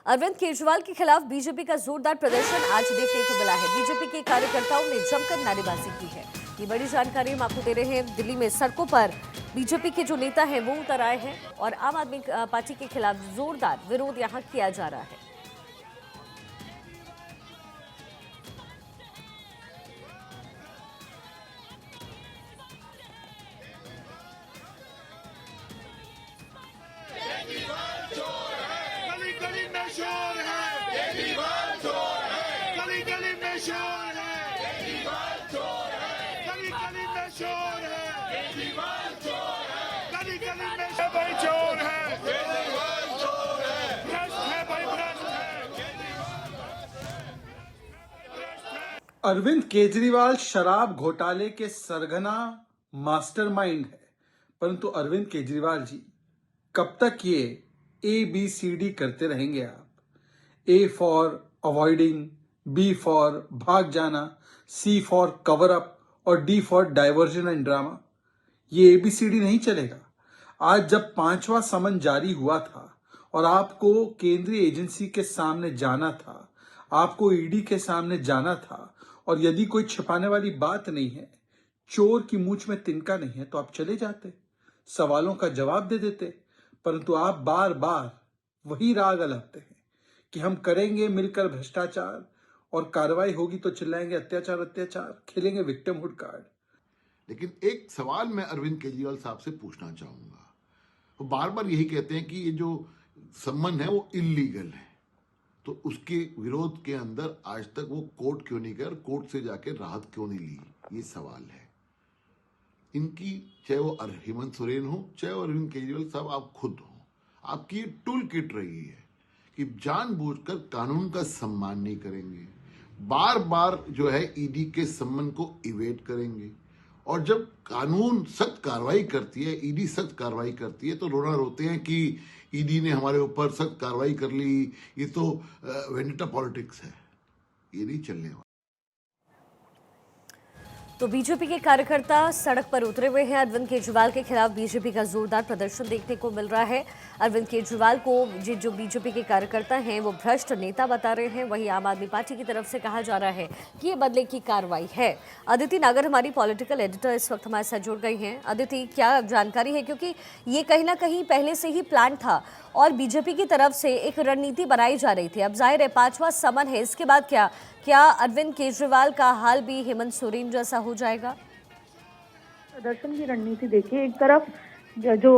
अरविंद केजरीवाल के खिलाफ बीजेपी का जोरदार प्रदर्शन आज देखने को मिला है। बीजेपी के कार्यकर्ताओं ने जमकर नारेबाजी की है। ये बड़ी जानकारी हम आपको दे रहे हैं। दिल्ली में सड़कों पर बीजेपी के जो नेता हैं वो उतर आए हैं और आम आदमी पार्टी के खिलाफ जोरदार विरोध यहां किया जा रहा है। अरविंद केजरीवाल शराब घोटाले के सरगना मास्टरमाइंड है, परंतु अरविंद केजरीवाल जी कब तक ये ABCD करते रहेंगे आप? A for avoiding, B for भाग जाना, C फॉर कवर अप और D for diversion and drama. ये ABCD नहीं चलेगा। आज जब 5वां समन जारी हुआ था और आपको केंद्रीय एजेंसी के सामने जाना था, आपको ईडी के सामने जाना था, और यदि कोई छिपाने वाली बात नहीं है, चोर की मूंछ में तिनका नहीं है, तो आप चले जाते, सवालों का जवाब दे देते। परंतु आप बार बार वही राग अलापते हैं कि हम करेंगे मिलकर भ्रष्टाचार और कार्रवाई होगी तो चिल्लाएंगे अत्याचार अत्याचार, खेलेंगे विक्टिमहुड कार्ड। लेकिन एक सवाल मैं अरविंद केजरीवाल साहब से पूछना चाहूंगा। वो बार बार यही कहते हैं कि ये जो सम्मन है वो इल्लीगल है, तो उसके विरोध के अंदर आज तक वो कोर्ट क्यों नहीं गए और कोर्ट से जाके राहत क्यों नहीं ली, ये सवाल है इनकी। चाहे वो हेमंत सोरेन हो, चाहे वो अरविंद केजरीवाल साहब आप खुद हो, आपकी ये टूल किट रही है कि जानबूझकर कानून का सम्मान नहीं करेंगे, बार बार जो है ईडी के सम्मन को इवेट करेंगे, और जब कानून सख्त कार्रवाई करती है, ईडी सख्त कार्रवाई करती है, तो रोना रोते हैं कि ईडी ने हमारे ऊपर सख्त कार्रवाई कर ली, ये तो वेंडेटा पॉलिटिक्स है। ये नहीं चलने वाला। तो बीजेपी के कार्यकर्ता सड़क पर उतरे हुए हैं। अरविंद केजरीवाल के खिलाफ बीजेपी का जोरदार प्रदर्शन देखने को मिल रहा है। अरविंद केजरीवाल को जो बीजेपी के कार्यकर्ता हैं वो भ्रष्ट नेता बता रहे हैं। वहीं आम आदमी पार्टी की तरफ से कहा जा रहा है कि ये बदले की कार्रवाई है। अदिति नागर हमारी पॉलिटिकल एडिटर इस वक्त हमारे साथ जुड़ गई हैं। अदिति, क्या जानकारी है, क्योंकि ये कहीं ना कहीं पहले से ही प्लान था और बीजेपी की तरफ से एक रणनीति बनाई जा रही थी। अब जाहिर है 5वां समन है, इसके बाद क्या अरविंद केजरीवाल का हाल भी हेमंत सोरेन जैसा हो जाएगा? प्रदर्शन की रणनीति देखिए, एक तरफ जो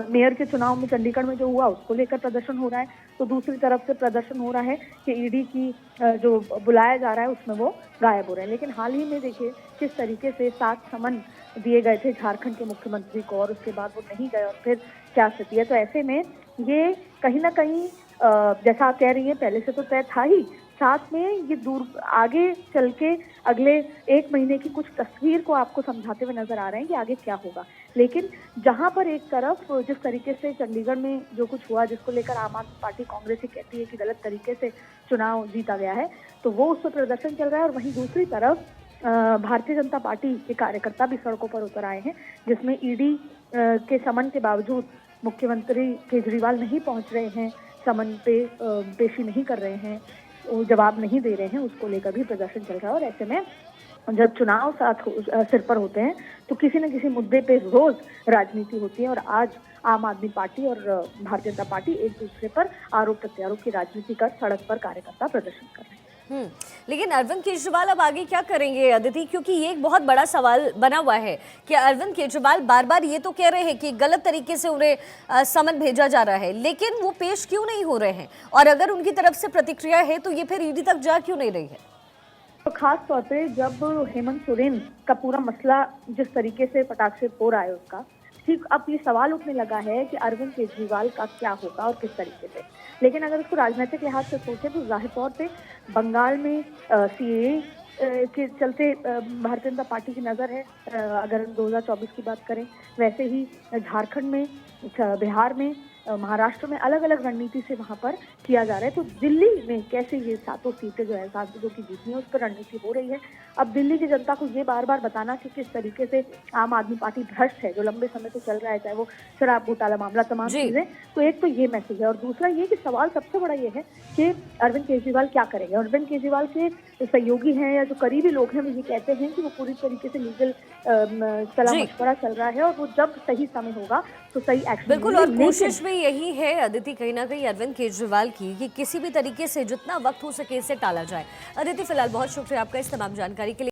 मेयर के चुनाव में चंडीगढ़ में जो हुआ उसको लेकर प्रदर्शन हो रहा है, तो दूसरी तरफ से प्रदर्शन हो रहा है कि ईडी की जो बुलाया जा रहा है उसमें वो गायब हो रहे हैं। लेकिन हाल ही में देखिए किस तरीके से 7 समन दिए गए थे झारखंड के मुख्यमंत्री को और उसके बाद वो नहीं गए और फिर क्या स्थिति है। तो ऐसे में ये कहीं ना कहीं जैसा आप कह रही हैं पहले से तो तय था ही, साथ में ये दूर आगे चल के अगले 1 महीने की कुछ तस्वीर को आपको समझाते हुए नजर आ रहे हैं कि आगे क्या होगा। लेकिन जहां पर एक तरफ जिस तरीके से चंडीगढ़ में जो कुछ हुआ, जिसको लेकर आम आदमी पार्टी कांग्रेस ही कहती है कि गलत तरीके से चुनाव जीता गया है, तो वो उस पर प्रदर्शन चल रहा है। और वहीं दूसरी तरफ भारतीय जनता पार्टी के कार्यकर्ता भी सड़कों पर उतर आए हैं, जिसमें ईडी के समन के बावजूद मुख्यमंत्री केजरीवाल नहीं पहुंच रहे हैं, समन पे पेशी नहीं कर रहे हैं, जवाब नहीं दे रहे हैं, उसको लेकर भी प्रदर्शन चल रहा है। और ऐसे में जब चुनाव सिर पर होते हैं तो किसी न किसी मुद्दे पे रोज राजनीति होती है, और आज आम आदमी पार्टी और भारतीय जनता पार्टी एक दूसरे पर आरोप प्रत्यारोप की राजनीति कर सड़क पर कार्यकर्ता प्रदर्शन कर रहे हैं। लेकिन अरविंद केजरीवाल अब आगे क्या करेंगे अदिति, क्योंकि ये एक बहुत बड़ा सवाल बना हुआ है कि अरविंद केजरीवाल बार बार ये तो कह रहे हैं कि गलत तरीके से उन्हें समन भेजा जा रहा है, लेकिन वो पेश क्यों नहीं हो रहे हैं, और अगर उनकी तरफ से प्रतिक्रिया है तो ये फिर ईडी तक जा क्यों नहीं रही है? तो खास तौर पे जब हेमंत सोरेन का पूरा मसला जिस तरीके से फटाक से हो रहा है उसका, ठीक अब ये सवाल उठने लगा है कि अरविंद केजरीवाल का क्या होगा और किस तरीके से। लेकिन अगर उसको राजनीतिक लिहाज से सोचे तो जाहिर तौर पे बंगाल में CAA के चलते भारतीय जनता पार्टी की नज़र है। अगर 2024 की बात करें, वैसे ही झारखंड में, बिहार में महाराष्ट्र में अलग अलग रणनीति से वहां पर किया जा रहा है। तो दिल्ली में कैसे ये 7 सीटें जो है सांसदों की जीतनी है उस पर रणनीति हो रही है। अब दिल्ली की जनता को ये बार बार बताना कि किस तरीके से आम आदमी पार्टी भ्रष्ट है, जो लंबे समय से चल रहा है, चाहे वो शराब घोटाला मामला, तमाम जी। चीजें। तो एक तो ये मैसेज है, और दूसरा ये कि सवाल सबसे बड़ा ये है कि अरविंद केजरीवाल क्या करेंगे। अरविंद केजरीवाल के जो सहयोगी हैं या जो करीबी लोग हैं वो ये कहते हैं कि वो पूरी तरीके से लीगल सलाह जी। मशवरा चल रहा है और वो जब सही समय होगा तो सही एक्शन बिल्कुल, और कोशिश भी यही है अदिति कहीं ना कहीं अरविंद केजरीवाल की कि किसी भी तरीके से जितना वक्त हो सके इसे टाला जाए। अदिति, फिलहाल बहुत शुक्रिया आपका इस तमाम जानकारी के लिए।